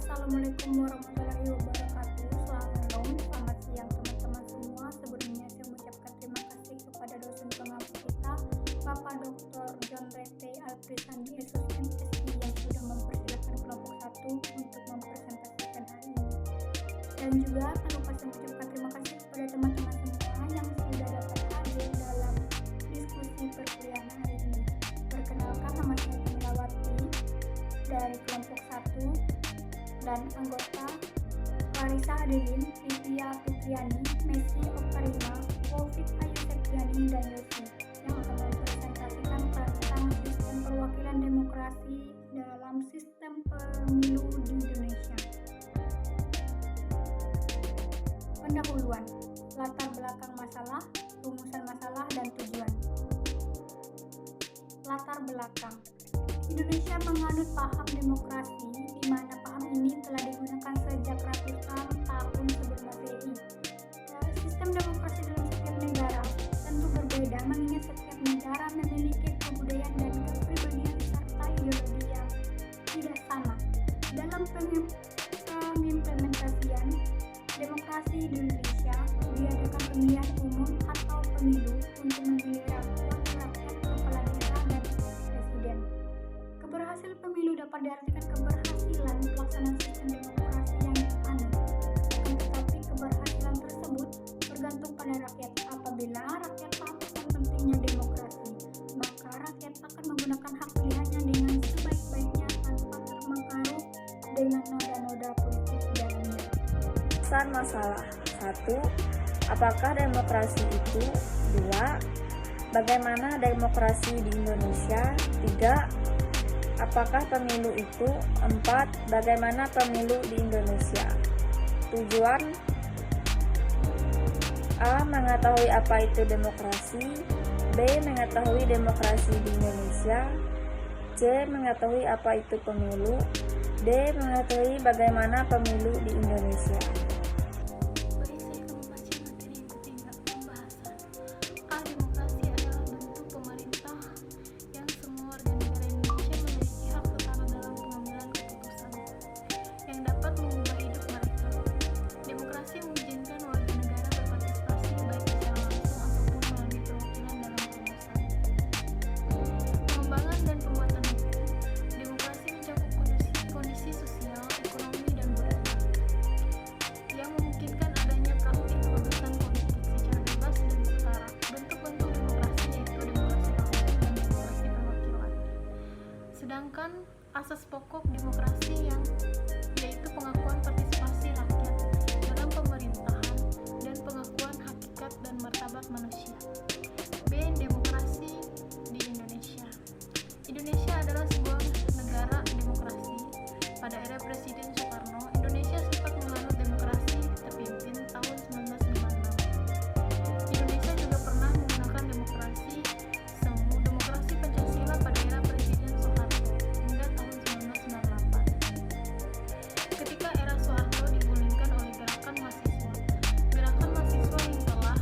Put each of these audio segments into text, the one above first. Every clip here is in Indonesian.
Assalamualaikum warahmatullahi wabarakatuh. Selamat malam, selamat siang teman-teman semua. Sebelumnya saya mengucapkan terima kasih kepada dosen pengampu kita, Bapak Dr. John Rete Alfrisani SSMSI yang sudah mempersilakan kelompok 1 untuk mempresentasikan hari ini. Dan juga tak lupa saya mengucapkan terima kasih kepada teman-teman semua yang sudah dapat hadir dalam diskusi perkuliahan hari ini. Perkenalkan, nama saya Kamilawati dari kelompok 1 dan anggota Clarissa Adeline, Livia Fitriani, Messi Okarima, Wofik Ayu Septiani, dan Yosi yang akan mempresentasikan tentang sistem perwakilan demokrasi dalam sistem pemilu di Indonesia. Pendahuluan, latar belakang masalah, rumusan masalah, dan tujuan. Latar belakang, Indonesia menganut paham demokrasi, di mana paham ini telah digunakan sejak ratusan tahun sebelum Masehi. Sistem demokrasi dalam setiap negara tentu berbeda, mengingat setiap negara memiliki kebudayaan dan kepribadian serta ideologi yang tidak sama. Dalam pengimplementasian demokrasi di Indonesia, diadakan pemilihan umum atau pemilu untuk memilih wakil rakyat, kepala daerah, dan presiden. Keberhasilan pemilu dapat diartikan keberhasilan pelaksanaan sistem demokrasi yang dianut. Akan tetapi keberhasilan tersebut bergantung pada rakyat. Apabila rakyat paham akan pentingnya demokrasi, maka rakyat akan menggunakan hak pilihannya dengan sebaik-baiknya tanpa terpengaruh dengan noda-noda politik di dalamnya. Pesan masalah 1. Apakah demokrasi itu? 2. Bagaimana demokrasi di Indonesia? 3. Apakah pemilu itu? 4. Bagaimana pemilu di Indonesia? Tujuan: A. Mengetahui apa itu demokrasi. B. Mengetahui demokrasi di Indonesia. C. Mengetahui apa itu pemilu. D. Mengetahui bagaimana pemilu di Indonesia. Sedangkan asas pokok demokrasi yaitu pengakuan partisipasi rakyat dalam pemerintahan dan pengakuan hakikat dan martabat manusia. B. Demokrasi di Indonesia. Indonesia adalah sebuah negara demokrasi. Pada era Presiden Soekarno, Indonesia sempat menganut demokrasi terpimpin tahun 1956. Indonesia juga pernah menggunakan demokrasi semu demokrasi Pancasila pada era Presiden Soeharto hingga tahun 1998. Ketika era Soeharto digulingkan oleh gerakan mahasiswa yang telah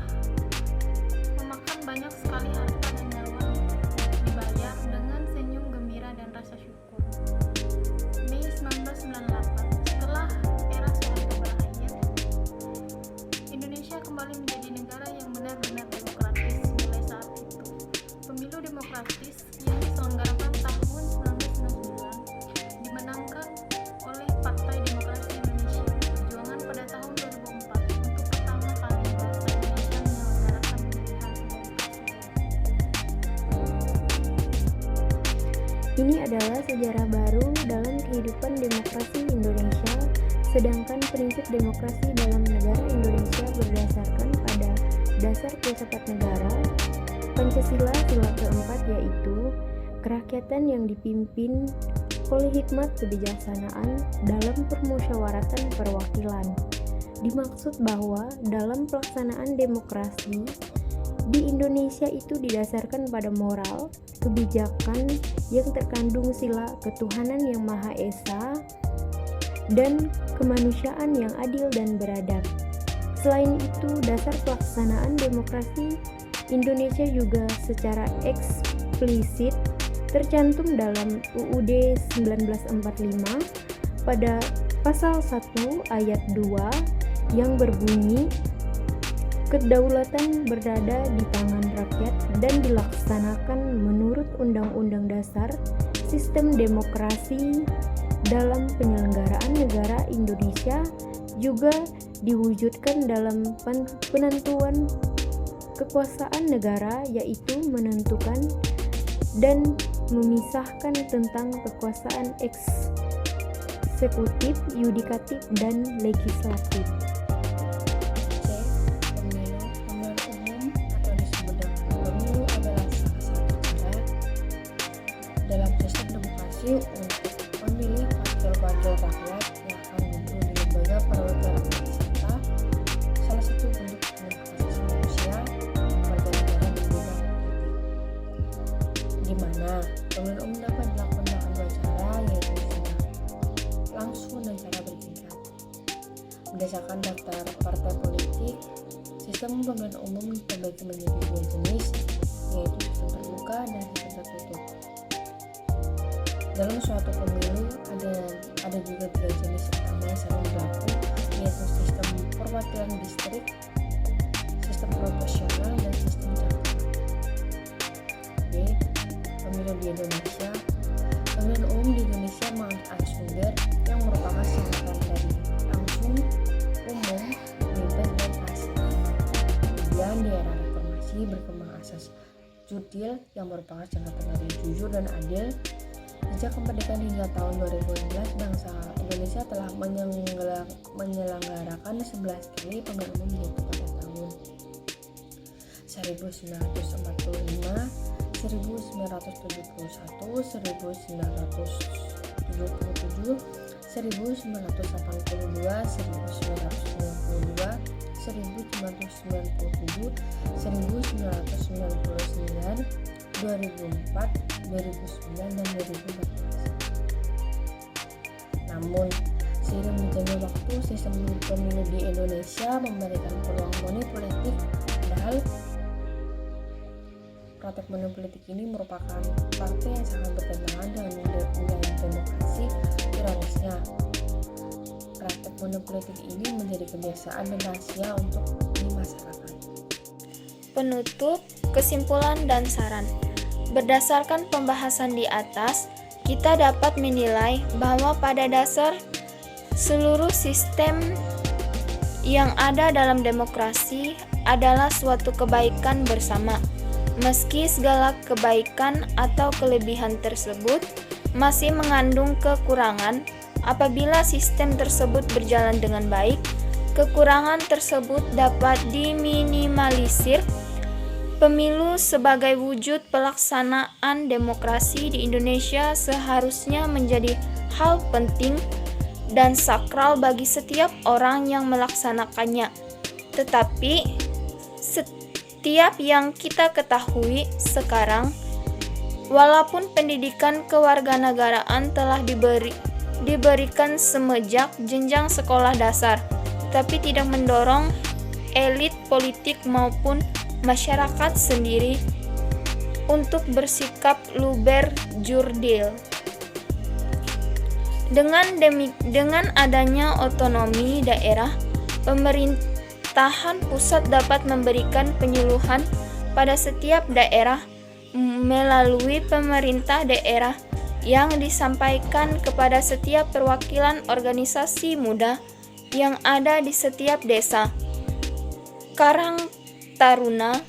memakan banyak sekali harta dan nyawa dibayar dengan senyum gembira dan rasa syukur. Mei 1998, setelah era Soeharto berakhir, Indonesia kembali menjadi negara yang benar-benar demokratis. Mulai saat itu, pemilu demokratis yang diselenggarakan tahun 1999 dimenangkan oleh Partai Demokrasi Indonesia Perjuangan pada tahun 2004 untuk pertama kali bangsa Indonesia menyelenggarakan pemilihan umum presiden. Ini adalah sejarah baru dalam kehidupan demokrasi Indonesia, sedangkan prinsip demokrasi dalam negara Indonesia berdasarkan pada dasar filsafat negara, Pancasila sila keempat, yaitu kerakyatan yang dipimpin oleh hikmat kebijaksanaan dalam permusyawaratan perwakilan. Dimaksud bahwa dalam pelaksanaan demokrasi di Indonesia itu didasarkan pada moral, kebijakan yang terkandung sila ketuhanan yang Maha Esa dan kemanusiaan yang adil dan beradab. Selain itu, dasar pelaksanaan demokrasi Indonesia juga secara eksplisit tercantum dalam UUD 1945 pada Pasal 1 ayat 2 yang berbunyi, kedaulatan berada di tangan rakyat dan dilaksanakan menurut Undang-Undang Dasar Sistem Demokrasi dalam penyelenggaraan negara Indonesia juga diwujudkan dalam penentuan kekuasaan negara, yaitu menentukan dan memisahkan tentang kekuasaan eksekutif, yudikatif, dan legislatif. Pemilihan umum atau disebut dengan pemilu adalah salah satu cara dalam sistem demokrasi untuk memilih wakil-wakil rakyat yang akan duduk di lembaga perwakilan peserta. Salah satu bentuk demokrasi manusia warga negara di bidang politik, di mana pemilihan umum dapat dilakukan dengan dua cara, yaitu langsung dan cara bertingkat. Berdasarkan daftar partai politik, sistem pemilihan umum terbagi menjadi dua jenis, yaitu sistem terbuka dan sistem tertutup. Dalam suatu pemilu ada juga tiga jenis utama yang sering berlaku, yaitu sistem perwakilan distrik, sistem proporsional, dan sistem campuran. Pemilu di Indonesia. Pemilihan umum di Indonesia mengakomodir yang merupakan singkatan dari langsung, umum, bebas, dan pasif. Kemudian di era reformasi berkembang asas judil yang merupakan singkatan dari jujur dan adil. Sejak kemerdekaan hingga tahun 2015, bangsa Indonesia telah menyelenggarakan 11 kali pemilihan umum, yaitu pada tahun 1945, 1971, 1977, 1982, 1992, 1997, 1999, 2004, 2009, dan 2014. Namun, seiring berjalannya waktu, sistem pemilu di Indonesia memberikan peluang politik, padahal praktek politik ini merupakan partai yang sangat bertentangan dengan nilai demokrasi. Ironisnya, praktek politik ini menjadi kebiasaan dan rahasia untuk di masyarakat. Penutup, kesimpulan, dan saran. Berdasarkan pembahasan di atas, kita dapat menilai bahwa pada dasar seluruh sistem yang ada dalam demokrasi adalah suatu kebaikan bersama. Meski segala kebaikan atau kelebihan tersebut masih mengandung kekurangan, apabila sistem tersebut berjalan dengan baik, kekurangan tersebut dapat diminimalisir. Pemilu sebagai wujud pelaksanaan demokrasi di Indonesia seharusnya menjadi hal penting dan sakral bagi setiap orang yang melaksanakannya. Tetapi setiap yang kita ketahui sekarang, walaupun pendidikan kewarganegaraan telah diberikan semenjak jenjang sekolah dasar, tapi tidak mendorong elit politik maupun masyarakat sendiri untuk bersikap luber jurdil. Dengan adanya otonomi daerah, pemerintahan pusat dapat memberikan penyuluhan pada setiap daerah melalui pemerintah daerah yang disampaikan kepada setiap perwakilan organisasi muda yang ada di setiap desa, Karang Taruna,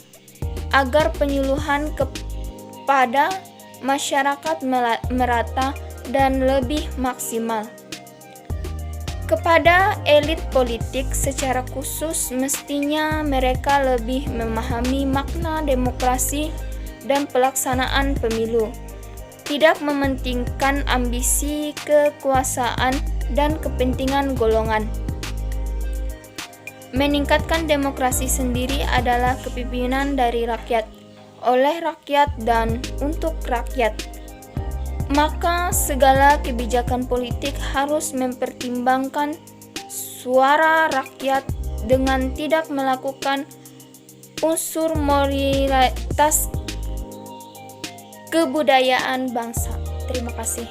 agar penyuluhan kepada masyarakat merata dan lebih maksimal. Kepada elit politik secara khusus, mestinya mereka lebih memahami makna demokrasi dan pelaksanaan pemilu, tidak mementingkan ambisi kekuasaan dan kepentingan golongan. Meningkatkan demokrasi sendiri adalah kepemimpinan dari rakyat, oleh rakyat, dan untuk rakyat. Maka segala kebijakan politik harus mempertimbangkan suara rakyat dengan tidak melakukan unsur moralitas kebudayaan bangsa. Terima kasih.